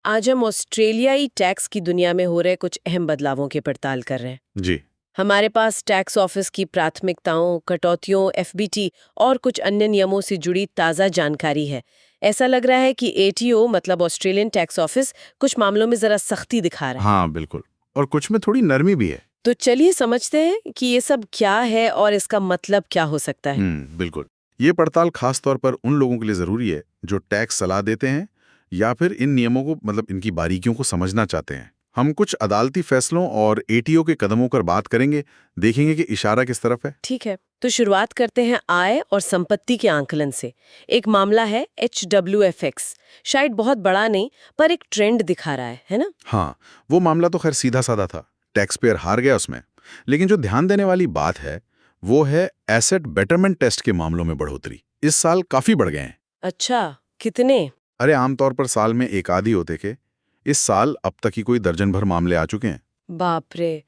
आज हम ऑस्ट्रेलियाई टैक्स की दुनिया में हो रहे कुछ अहम बदलावों की पड़ताल कर रहे हैं। जी। हमारे पास टैक्स ऑफिस की प्राथमिकताओं, कटौतियों, एफबीटी और कुछ अन्य नियमों से जुड़ी ताज़ा जानकारी है। ऐसा लग रहा है कि एटीओ मतलब ऑस्ट्रेलियन टैक्स ऑफिस कुछ मामलों में ज़रा सख्ती दिखा रहा है। हाँ, बिल्कुल। और कुछ में थोड़ी नरमी भी है। तो चलिए समझते हैं कि ये सब क्या है और इसका मतलब क्या हो सकता है। बिल्कुल। ये पड़ताल खास तौर पर उन लोगों के लिए ज़रूरी है जो टैक्स सलाह देते हैं या फिर इन नियमों को इनकी बारीकियों को समझना चाहते हैं। हम कुछ अदालती फैसलों और एटीओ के कदमों पर बात करेंगे, देखेंगे कि इशारा किस तरफ है। ठीक है, तो शुरुआत करते हैं आय और संपत्ति के आंकलन से। एक मामला है HWFX। शायद बहुत बड़ा नहीं, पर एक ट्रेंड दिखा रहा है ना? हाँ, वो मामला तो खैर सीधा-साधा था। टैक्स पेयर हार गया उसमें। लेकिन जो ध्यान देने वाली बात है, वो है एसेट बेटरमेंट टेस्ट के मामलों में बढ़ोतरी। इस साल काफ़ी बढ़ गए हैं। अच्छा, कितने? अरे आमतौर पर साल में एक आध ही होते के। इस साल अब तक ही कोई दर्जन भर मामले आ चुके हैं। बाप रे!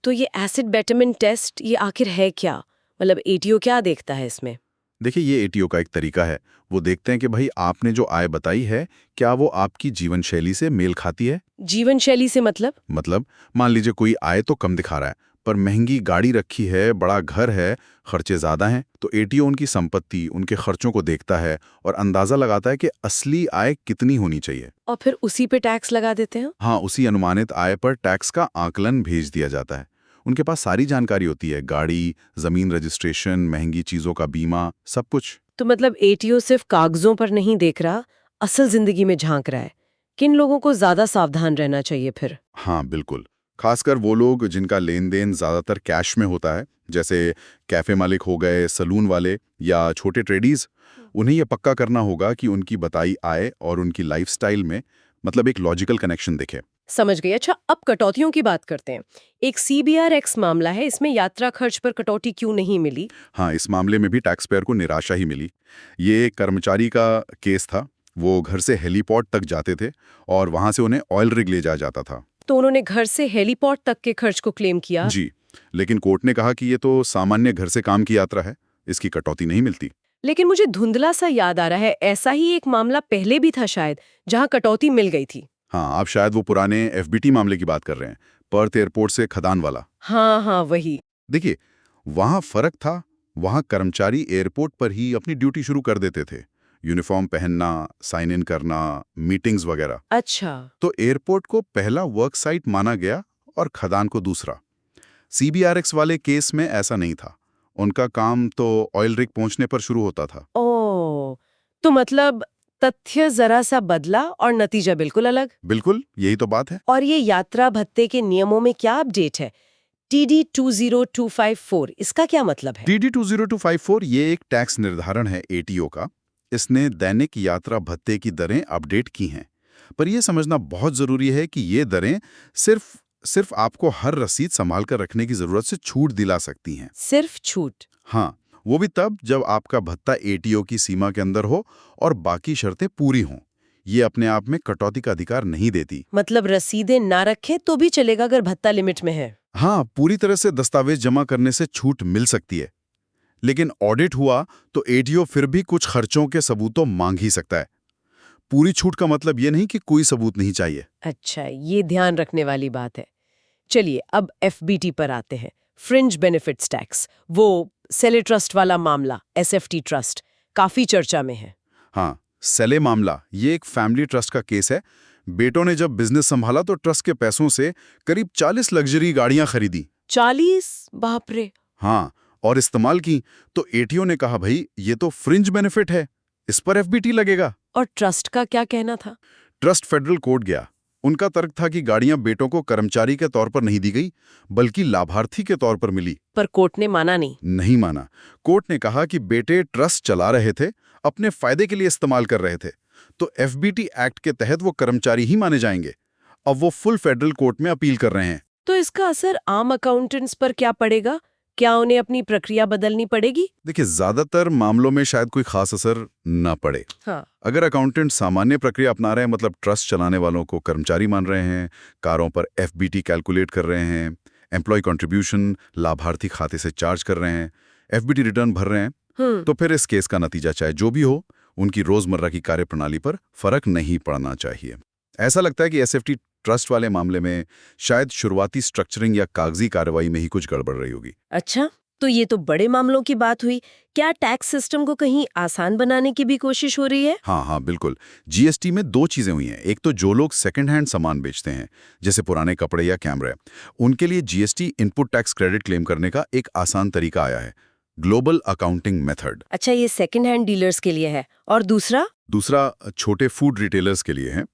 तो ये एसिड बेटरमेंट टेस्ट ये आखिर है क्या? मतलब एटीओ क्या देखता है इसमें? देखिए, ये एटीओ का एक तरीका है। वो देखते हैं कि भाई आपने जो आय बताई है, क्या वो आपकी जीवन शैली से मेल खाती है। जीवन शैली से मतलब? मान लीजिए कोई आय तो कम दिखा रहा है, पर महंगी गाड़ी रखी है, बड़ा घर है, खर्चे ज्यादा हैं, तो एटीओ उनकी संपत्ति, उनके खर्चों को देखता है और अंदाजा लगाता है कि असली आय कितनी होनी चाहिए। और फिर उसी पे टैक्स लगा देते हैं? हाँ, उसी अनुमानित आय पर टैक्स का आकलन भेज दिया जाता है। उनके पास सारी जानकारी होती है, गाड़ी, जमीन रजिस्ट्रेशन, महंगी चीजों का बीमा, सब कुछ। तो मतलब एटीओ सिर्फ कागजों पर नहीं देख रहा, असल जिंदगी में झांक रहा है। किन लोगों को ज्यादा सावधान रहना चाहिए फिर? हाँ, बिल्कुल। खासकर वो लोग जिनका लेन देन ज्यादातर कैश में होता है, जैसे कैफे मालिक हो गए, सलून वाले या छोटे ट्रेडीज। उन्हें यह पक्का करना होगा कि उनकी बताई आय और उनकी लाइफस्टाइल में एक लॉजिकल कनेक्शन दिखे। समझ गई। अच्छा, अब कटौतियों की बात करते हैं। एक CBRX मामला है, इसमें यात्रा खर्च पर कटौती क्यों नहीं मिली? हाँ, इस मामले में भी टैक्स पेयर को निराशा ही मिली। ये एक कर्मचारी का केस था। वो घर से हेलीपॉड तक जाते थे और वहां से उन्हें ऑयल रिग ले जाया जाता था। तो उन्होंने घर से हेलीपॉड तक के खर्च को क्लेम किया। जी, लेकिन कोर्ट ने कहा कि ये तो सामान्य घर से काम की यात्रा है, इसकी कटौती नहीं मिलती। लेकिन मुझे धुंधला सा याद आ रहा है, ऐसा ही एक मामला पहले भी था शायद, जहां कटौती मिल गई थी। हाँ, आप शायद वो पुराने एफबीटी मामले की बात कर रहे हैं, पर्थ एयरपोर्ट से खदान वाला। हाँ हाँ, वही। देखिए, वहां फर्क था। वहां कर्मचारी एयरपोर्ट पर ही अपनी ड्यूटी शुरू कर देते थे। यूनिफॉर्म पहनना, साइन इन करना, मीटिंग्स वगैरह। अच्छा। तो एयरपोर्ट को पहला वर्क साइट माना गया और खदान को दूसरा। सीबीआरएक्स वाले केस में ऐसा नहीं था। उनका काम तो ऑयल रिग पहुंचने पर शुरू होता था। ओ, तो मतलब तथ्य जरा सा बदला और नतीजा बिल्कुल अलग। बिल्कुल, यही तो बात है। और ये यात्रा भत्ते के नियमों में क्या अपडेट है? TD20254, इसका क्या मतलब है? DD20254 ये एक टैक्स निर्धारण है एटीओ का। इसने दैनिक यात्रा भत्ते की दरें अपडेट की हैं। पर यह समझना बहुत जरूरी है कि ये दरें सिर्फ सिर्फ आपको हर रसीद संभाल कर रखने की जरूरत से छूट दिला सकती हैं। सिर्फ छूट? हाँ, वो भी तब जब आपका भत्ता एटीओ की सीमा के अंदर हो और बाकी शर्तें पूरी हों। ये अपने आप में कटौती का अधिकार नहीं देती। मतलब रसीदें ना रखें तो भी चलेगा अगर भत्ता लिमिट में है? हाँ, पूरी तरह से दस्तावेज जमा करने से छूट मिल सकती है, लेकिन ऑडिट हुआ तो एटीओ फिर भी कुछ खर्चों के सबूतों मांग ही सकता है। पूरी छूट का मतलब ये नहीं कि कोई सबूत नहीं चाहिए। अच्छा, ये ध्यान रखने वाली बात है। चलिए अब एफबीटी पर आते हैं। फ्रिंज बेनिफिट्स टैक्स, वो सेले ट्रस्ट वाला मामला, एसएफटी ट्रस्ट, काफी चर्चा में है। हाँ, सेले मामला ये एक फैमिली ट्रस्ट का केस है। बेटों ने जब बिजनेस संभाला तो ट्रस्ट के पैसों से करीब 40 लग्जरी गाड़ियां खरीदी। 40? बाप रे! हाँ, और इस्तेमाल की। तो एटीओ ने कहा भाई ये तो फ्रिंज बेनिफिट है, इस पर एफबीटी लगेगा। और ट्रस्ट का क्या कहना था? ट्रस्ट फेडरल कोर्ट गया। उनका तर्क था कि गाड़ियां बेटों को कर्मचारी के तौर पर नहीं दी गई, बल्कि लाभार्थी के तौर पर मिली। पर कोर्ट ने माना नहीं। नहीं माना। कोर्ट ने कहा कि बेटे ट्रस्ट चला रहे थे, अपने फायदे के लिए इस्तेमाल कर रहे थे, तो एफबीटी एक्ट के तहत वो कर्मचारी ही माने जाएंगे। अब वो फुल फेडरल कोर्ट में अपील कर रहे हैं। तो इसका असर आम अकाउंटेंट्स पर क्या पड़ेगा? क्या उन्हें अपनी प्रक्रिया बदलनी पड़ेगी? देखिए, ज्यादातर मामलों में शायद कोई खास असर न पड़े। हाँ। अगर अकाउंटेंट सामान्य प्रक्रिया अपना रहे हैं, ट्रस्ट चलाने वालों को कर्मचारी मान रहे हैं, कारों पर एफबीटी कैलकुलेट कर रहे हैं, एम्प्लॉय कंट्रीब्यूशन लाभार्थी खाते से चार्ज कर रहे हैं, एफबीटी रिटर्न भर रहे हैं, तो फिर इस केस का नतीजा चाहे जो भी हो, उनकी रोजमर्रा की कार्यप्रणाली पर फर्क नहीं पड़ना चाहिए। ऐसा लगता है कि एसएफटी ट्रस्ट वाले मामले में शायद शुरुआती स्ट्रक्चरिंग या कागजी कार्रवाई में ही कुछ गड़बड़ रही होगी। अच्छा, तो ये तो बड़े मामलों की बात हुई। क्या टैक्स सिस्टम को कहीं आसान बनाने की भी कोशिश हो रही है? हाँ हाँ बिल्कुल। जीएसटी में दो चीजें हुई हैं। एक तो जो लोग सेकंड हैंड सामान बेचते हैं, जैसे पुराने कपड़े या कैमरे, उनके लिए GST input tax credit claim करने का एक आसान तरीका आया है, ग्लोबल अकाउंटिंग मेथड। अच्छा, ये सेकंड हैंड डीलर्स के लिए है। और दूसरा? दूसरा छोटे फूड रिटेलर्स के लिए है,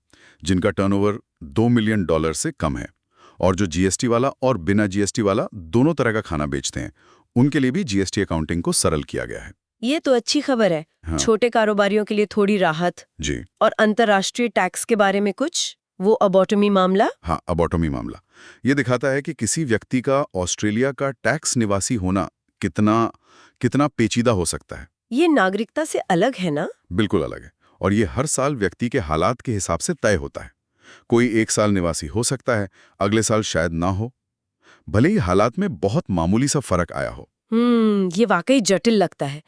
जिनका टर्नओवर $2 मिलियन से कम है, और जो जीएसटी वाला और बिना जीएसटी वाला दोनों तरह का खाना बेचते हैं, उनके लिए भी जीएसटी अकाउंटिंग को सरल किया गया है। ये तो अच्छी खबर है। हाँ। छोटे कारोबारियों के लिए थोड़ी राहत। जी। और अंतर्राष्ट्रीय टैक्स के बारे में कुछ? वो अबॉटमी मामला? हाँ, अबॉटमी मामला ये दिखाता है कि किसी व्यक्ति का ऑस्ट्रेलिया का टैक्स निवासी होना कितना पेचीदा हो सकता है। ये नागरिकता से अलग है ना? बिल्कुल अलग है, और ये हर साल व्यक्ति के हालात के हिसाब से तय होता है। कोई एक साल निवासी हो सकता है, अगले साल शायद ना हो, भले ही हालात में बहुत मामूली सा फर्क आया हो। ये वाकई जटिल लगता है।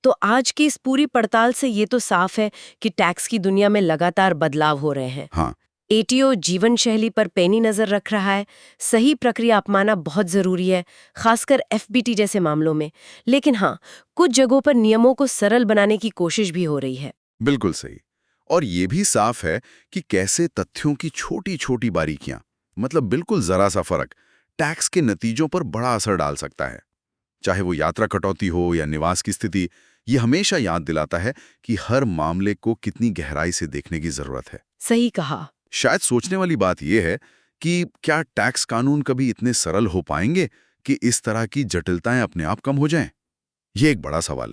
तो आज की इस पूरी पड़ताल से ये तो साफ है कि टैक्स की दुनिया में लगातार बदलाव हो रहे हैं। हाँ। एटीओ जीवन शैली पर पैनी नजर रख रहा है। सही प्रक्रिया अपनाना बहुत जरूरी है, खासकर एफबीटी जैसे मामलों में। लेकिन हाँ, कुछ जगहों पर नियमों को सरल बनाने की कोशिश भी हो रही है। बिल्कुल सही। और ये भी साफ है कि कैसे तथ्यों की छोटी छोटी बारीकियां, मतलब बिल्कुल जरा सा फर्क, टैक्स के नतीजों पर बड़ा असर डाल सकता है। चाहे वो यात्रा कटौती हो या निवास की स्थिति, ये हमेशा याद दिलाता है कि हर मामले को कितनी गहराई से देखने की जरूरत है। सही कहा। शायद सोचने वाली बात यह है कि क्या टैक्स कानून कभी इतने सरल हो पाएंगे कि इस तरह की जटिलताएं अपने आप कम हो जाएं? ये एक बड़ा सवाल है।